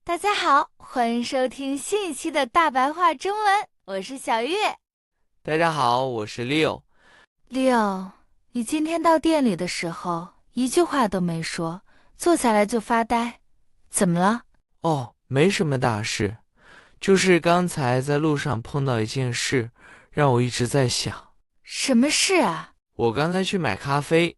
大家好，欢迎收听新一期的大白话中文，我是小月。大家好，我是 Leo。Leo，你今天到店里的时候，一句话都没说，坐下来就发呆，怎么了？哦，没什么大事，就是刚才在路上碰到一件事，让我一直在想。什么事啊？我刚才去买咖啡，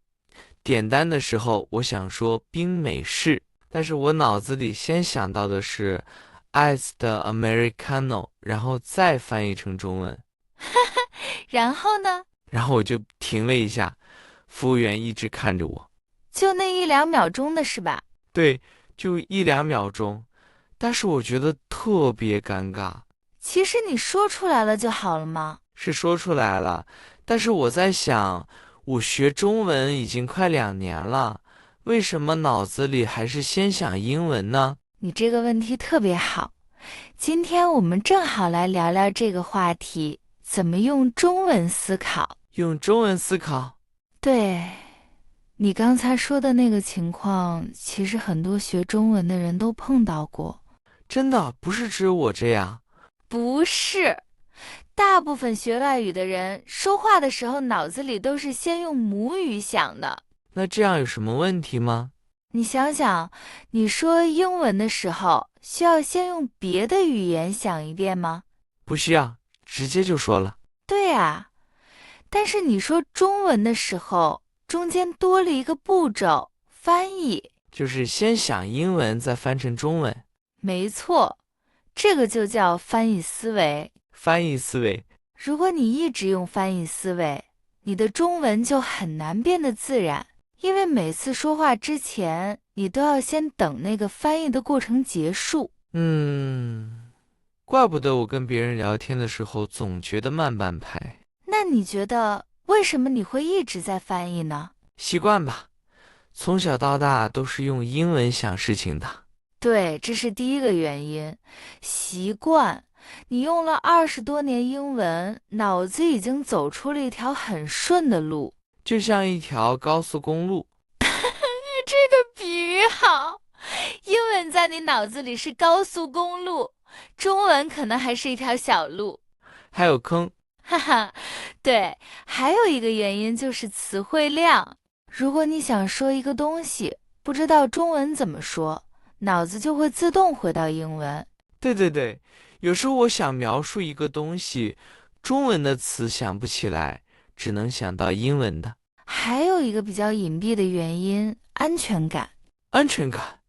点单的时候，我想说冰美式，但是我脑子里先想到的是 ice 的 Americano，然后再翻译成中文，然后呢？然后我就停了一下，服务员一直看着我。就那一两秒钟的是吧？对，就一两秒钟，但是我觉得特别尴尬。其实你说出来了就好了嘛。是说出来了，但是我在想，我学中文已经快2年了，为什么脑子里还是先想英文呢？你这个问题特别好，今天我们正好来聊聊这个话题，怎么用中文思考。用中文思考，对，你刚才说的那个情况，其实很多学中文的人都碰到过。真的不是只有我这样。不是，大部分学外语的人说话的时候，脑子里都是先用母语想的。那这样有什么问题吗？你想想，你说英文的时候，需要先用别的语言想一遍吗？不需要，直接就说了。对啊，但是你说中文的时候，中间多了一个步骤，翻译。就是先想英文，再翻成中文。没错，这个就叫翻译思维。翻译思维，如果你一直用翻译思维，你的中文就很难变得自然，因为每次说话之前，你都要先等那个翻译的过程结束。怪不得我跟别人聊天的时候总觉得慢半拍。那你觉得为什么你会一直在翻译呢？习惯吧，从小到大都是用英文想事情的。对，这是第一个原因，习惯。你用了20多年英文，脑子已经走出了一条很顺的路。就像一条高速公路，这个比喻好，英文在你脑子里是高速公路，中文可能还是一条小路。还有坑。哈哈，对，还有一个原因就是词汇量。如果你想说一个东西，不知道中文怎么说，脑子就会自动回到英文。对对对，有时候我想描述一个东西，中文的词想不起来，只能想到英文的。还有一个比较隐蔽的原因，安全感。安全感，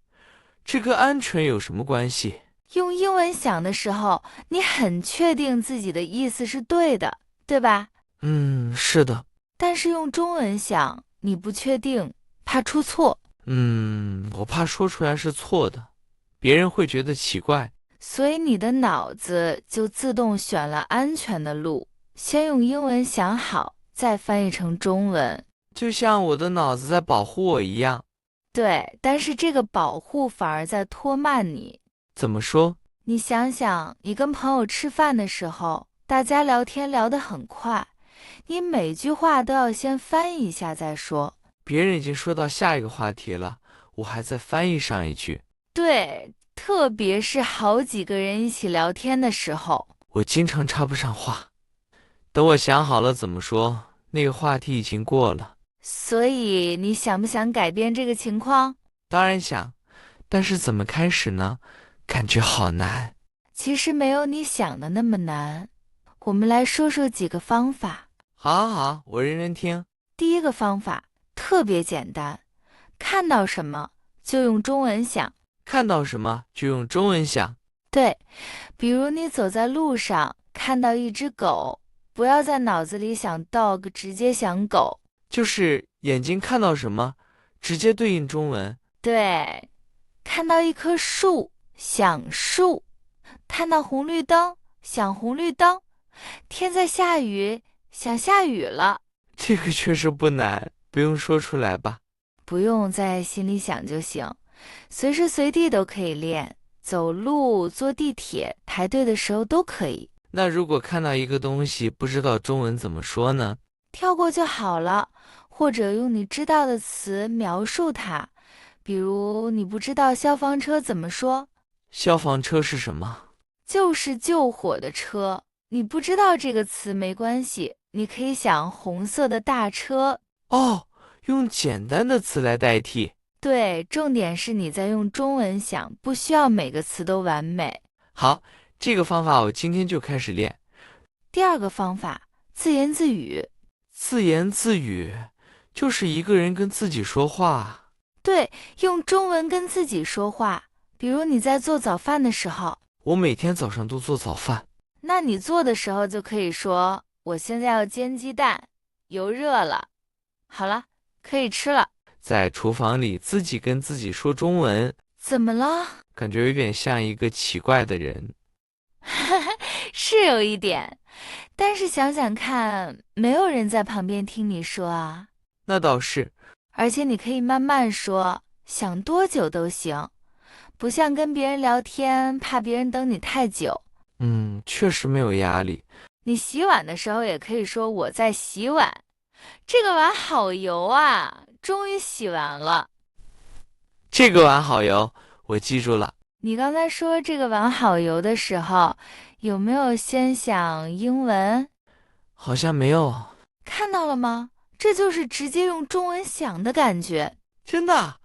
这跟安全有什么关系？用英文想的时候，你很确定自己的意思是对的，对吧？是的。但是用中文想，你不确定，怕出错，我怕说出来是错的，别人会觉得奇怪。所以你的脑子就自动选了安全的路，先用英文想好，再翻译成中文。就像我的脑子在保护我一样。对，但是这个保护反而在拖慢你。怎么说？你想想，你跟朋友吃饭的时候，大家聊天聊得很快，你每句话都要先翻译一下再说。别人已经说到下一个话题了，我还在翻译上一句。对，特别是好几个人一起聊天的时候。我经常插不上话，等我想好了怎么说，那个话题已经过了。所以你想不想改变这个情况？当然想，但是怎么开始呢？感觉好难。其实没有你想的那么难。我们来说说几个方法。好好好，我认真听。第一个方法特别简单，看到什么就用中文想。看到什么就用中文想。对，比如你走在路上看到一只狗，不要在脑子里想 dog，直接想狗。就是眼睛看到什么，直接对应中文。对，看到一棵树，想树；看到红绿灯，想红绿灯；天在下雨，想下雨了。这个确实不难，不用说出来吧？不用在心里想就行，随时随地都可以练，走路、坐地铁、排队的时候都可以。那如果看到一个东西不知道中文怎么说呢？跳过就好了，或者用你知道的词描述它。比如你不知道消防车怎么说，消防车是什么？就是救火的车。你不知道这个词没关系，你可以想红色的大车。哦，用简单的词来代替。对，重点是你在用中文想，不需要每个词都完美。好，这个方法我今天就开始练。第二个方法，自言自语。自言自语，就是一个人跟自己说话。对，用中文跟自己说话。比如你在做早饭的时候，我每天早上都做早饭。那你做的时候就可以说：“我现在要煎鸡蛋，油热了，好了，可以吃了。”在厨房里自己跟自己说中文，怎么了？感觉有点像一个奇怪的人。是有一点，但是想想看，没有人在旁边听你说啊。那倒是。而且你可以慢慢说，想多久都行，不像跟别人聊天，怕别人等你太久。确实没有压力。你洗碗的时候也可以说我在洗碗，这个碗好油啊，终于洗完了。这个碗好油，我记住了。你刚才说这个碗好油的时候，有没有先想英文？好像没有。看到了吗？这就是直接用中文想的感觉。真的，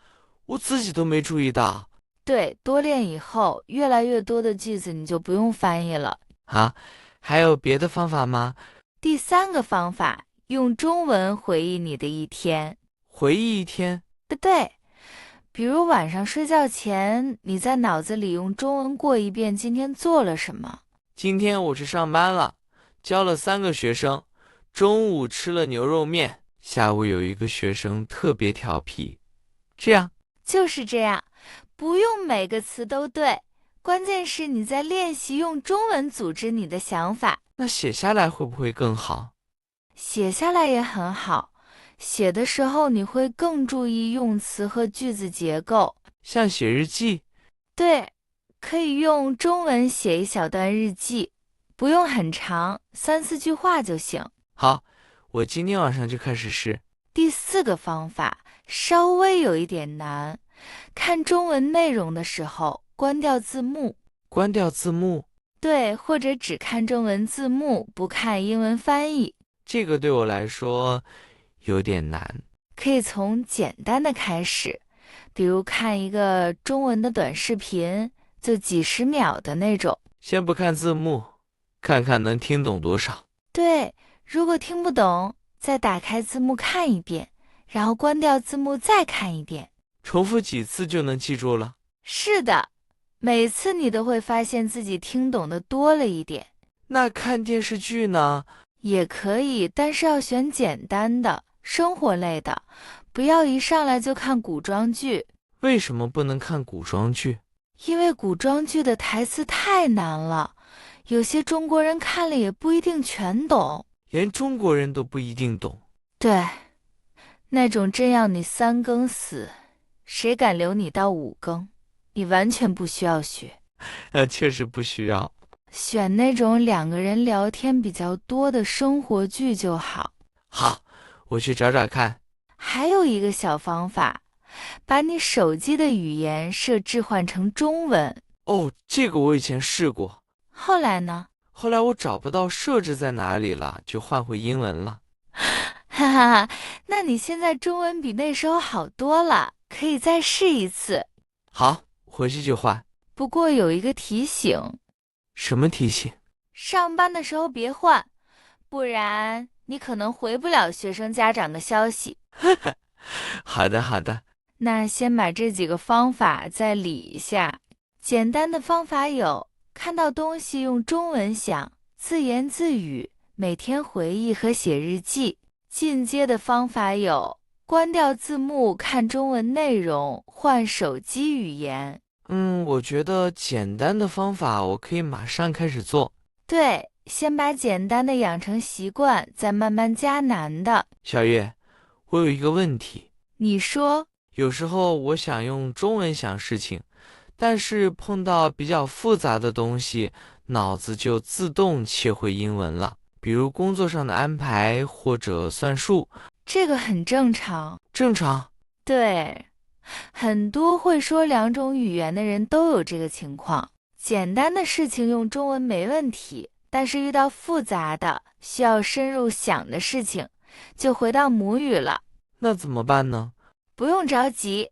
我自己都没注意到。对，多练以后，越来越多的句子你就不用翻译了。啊，还有别的方法吗？第三个方法，用中文回忆你的一天。回忆一天。对，比如晚上睡觉前，你在脑子里用中文过一遍今天做了什么。今天我去上班了，教了3个学生，中午吃了牛肉面，下午有一个学生特别调皮。这样。就是这样，不用每个词都对，关键是你在练习用中文组织你的想法。那写下来会不会更好？写下来也很好，写的时候你会更注意用词和句子结构。像写日记。对，可以用中文写一小段日记，不用很长，3、4句话就行。好，我今天晚上就开始试。第四个方法稍微有一点难，看中文内容的时候关掉字幕。关掉字幕。对，或者只看中文字幕，不看英文翻译。这个对我来说有点难。可以从简单的开始，比如看一个中文的短视频，就几十秒的那种。先不看字幕，看看能听懂多少。对，如果听不懂，再打开字幕看一遍，然后关掉字幕再看一遍。重复几次就能记住了。是的，每次你都会发现自己听懂的多了一点。那看电视剧呢？也可以，但是要选简单的、生活类的，不要一上来就看古装剧。为什么不能看古装剧？因为古装剧的台词太难了，有些中国人看了也不一定全懂。连中国人都不一定懂。对，那种真要你3更死，谁敢留你到5更？你完全不需要学。确实不需要。选那种2个人聊天比较多的生活剧就好。好，我去找找看。还有一个小方法，把你手机的语言设置换成中文。哦，这个我以前试过，后来呢？后来我找不到设置在哪里了，就换回英文了。哈哈哈，那你现在中文比那时候好多了，可以再试一次。好，回去就换。不过有一个提醒，什么提醒？上班的时候别换，不然你可能回不了学生家长的消息。好的，好的。那先把这几个方法再理一下。简单的方法有：看到东西用中文想，自言自语，每天回忆和写日记。进阶的方法有：关掉字幕，看中文内容，换手机语言。我觉得简单的方法我可以马上开始做。对，先把简单的养成习惯，再慢慢加难的。小月，我有一个问题。你说。有时候我想用中文想事情，但是碰到比较复杂的东西，脑子就自动切回英文了。比如工作上的安排或者算数。这个很正常。正常。对，很多会说两种语言的人都有这个情况。简单的事情用中文没问题，但是遇到复杂的，需要深入想的事情，就回到母语了。那怎么办呢？不用着急，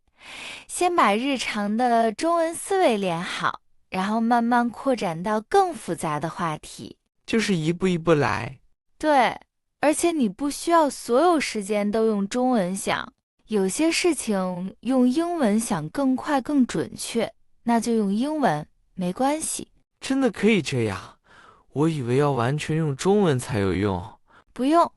先把日常的中文思维练好，然后慢慢扩展到更复杂的话题。就是一步一步来。对，而且你不需要所有时间都用中文想，有些事情用英文想更快更准确，那就用英文，没关系。真的可以这样？我以为要完全用中文才有用。不用，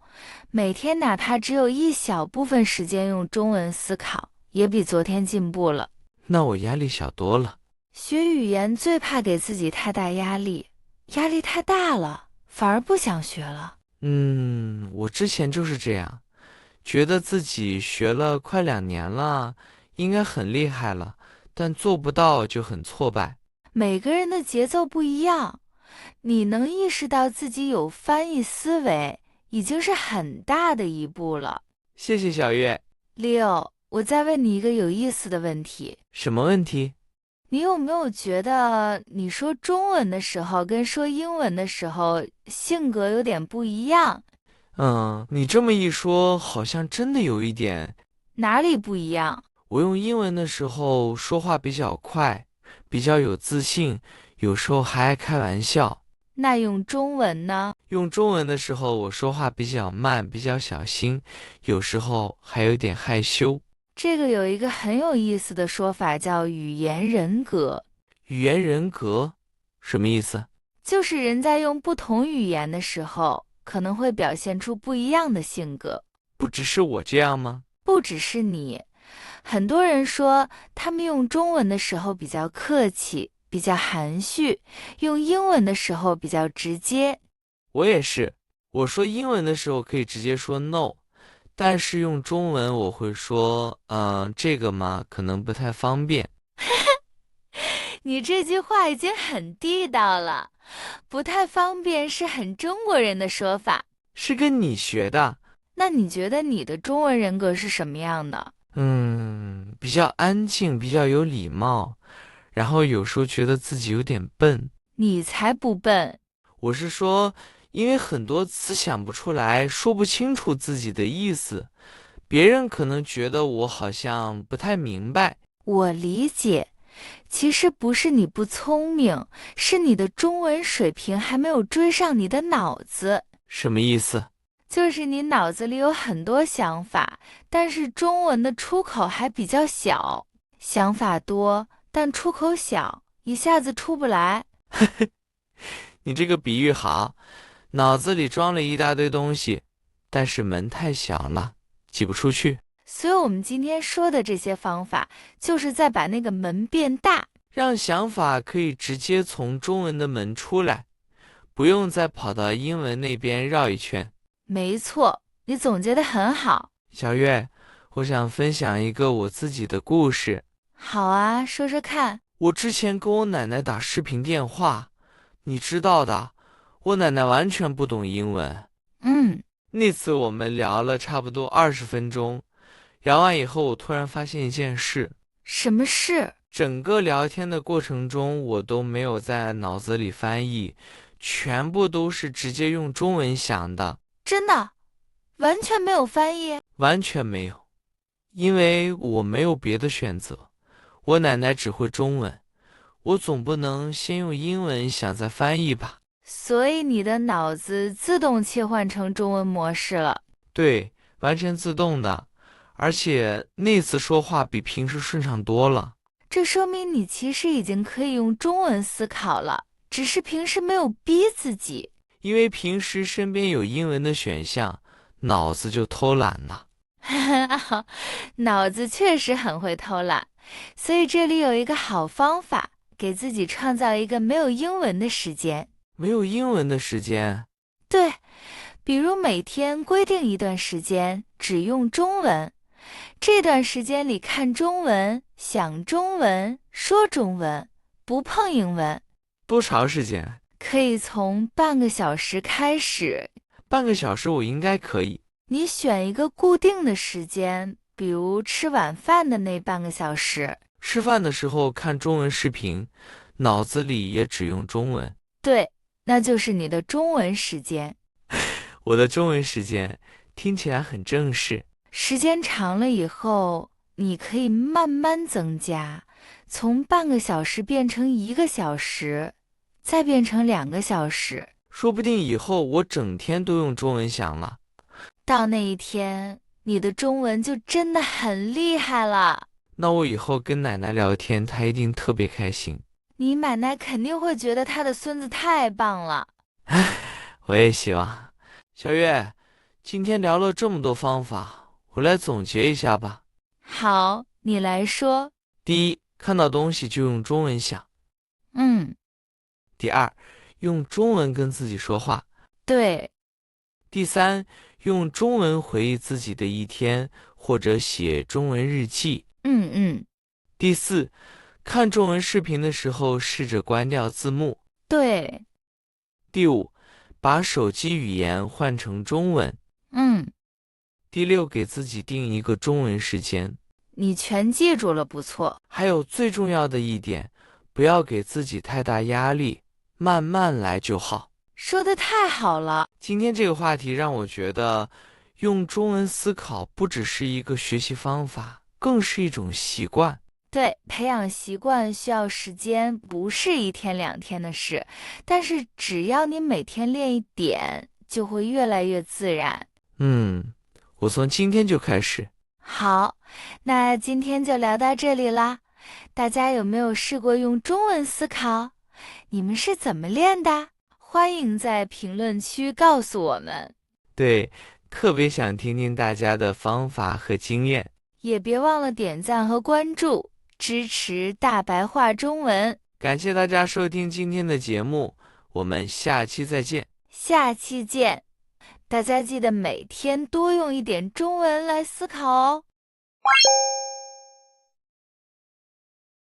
每天哪怕只有一小部分时间用中文思考，也比昨天进步了。那我压力小多了。学语言最怕给自己太大压力，压力太大了，反而不想学了。我之前就是这样，觉得自己学了快2年了，应该很厉害了，但做不到就很挫败。每个人的节奏不一样，你能意识到自己有翻译思维，已经是很大的一步了。谢谢小月。Leo，我再问你一个有意思的问题，什么问题？你有没有觉得你说中文的时候跟说英文的时候性格有点不一样？你这么一说，好像真的有一点。哪里不一样？我用英文的时候说话比较快，比较有自信，有时候还爱开玩笑。那用中文呢？用中文的时候，我说话比较慢，比较小心，有时候还有点害羞。这个有一个很有意思的说法，叫语言人格，语言人格什么意思？就是人在用不同语言的时候，可能会表现出不一样的性格。不只是我这样吗？不只是你，很多人说他们用中文的时候比较客气，比较含蓄，用英文的时候比较直接。我也是，我说英文的时候可以直接说 no，但是用中文我会说，这个嘛，可能不太方便。你这句话已经很地道了，不太方便是很中国人的说法。是跟你学的。那你觉得你的中文人格是什么样的？比较安静，比较有礼貌，然后有时候觉得自己有点笨。你才不笨。我是说，因为很多词想不出来，说不清楚自己的意思，别人可能觉得我好像不太明白。我理解，其实不是你不聪明，是你的中文水平还没有追上你的脑子。什么意思？就是你脑子里有很多想法，但是中文的出口还比较小，想法多，但出口小，一下子出不来。你这个比喻好，脑子里装了一大堆东西，但是门太小了，挤不出去。所以我们今天说的这些方法，就是在把那个门变大，让想法可以直接从中文的门出来，不用再跑到英文那边绕一圈。没错，你总结得很好。小月，我想分享一个我自己的故事。好啊，说说看。我之前跟我奶奶打视频电话，你知道的，我奶奶完全不懂英文。嗯，那次我们聊了差不多20分钟，聊完以后，我突然发现一件事。什么事？整个聊天的过程中，我都没有在脑子里翻译，全部都是直接用中文想的。真的，完全没有翻译？完全没有，因为我没有别的选择。我奶奶只会中文，我总不能先用英文想再翻译吧？所以你的脑子自动切换成中文模式了。对，完全自动的，而且那次说话比平时顺畅多了。这说明你其实已经可以用中文思考了，只是平时没有逼自己。因为平时身边有英文的选项，脑子就偷懒了。脑子确实很会偷懒，所以这里有一个好方法，给自己创造一个没有英文的时间。没有英文的时间。对，比如每天规定一段时间只用中文，这段时间里看中文、想中文、说中文，不碰英文。多长时间？可以从半个小时开始，半个小时我应该可以。你选一个固定的时间，比如吃晚饭的那半个小时。吃饭的时候看中文视频，脑子里也只用中文。对，那就是你的中文时间。我的中文时间听起来很正式。时间长了以后，你可以慢慢增加，从半个小时变成1个小时，再变成2个小时。说不定以后我整天都用中文想了。到那一天，你的中文就真的很厉害了。那我以后跟奶奶聊天，她一定特别开心。你奶奶肯定会觉得她的孙子太棒了。我也希望。小月，今天聊了这么多方法，我来总结一下吧。好，你来说。第一，看到东西就用中文想。第二，用中文跟自己说话。对。第三，用中文回忆自己的一天，或者写中文日记。第四，看中文视频的时候试着关掉字幕。对。第五，把手机语言换成中文。第六，给自己定一个中文时间。你全记住了，不错。还有最重要的一点，不要给自己太大压力，慢慢来就好。说得太好了。今天这个话题让我觉得，用中文思考不只是一个学习方法，更是一种习惯。对，培养习惯需要时间，不是1天2天的事，但是只要你每天练一点，就会越来越自然。我从今天就开始。好，那今天就聊到这里啦。大家有没有试过用中文思考？你们是怎么练的？欢迎在评论区告诉我们。对，特别想听听大家的方法和经验。也别忘了点赞和关注，支持大白话中文。感谢大家收听今天的节目，我们下期再见。下期见。大家记得每天多用一点中文来思考哦。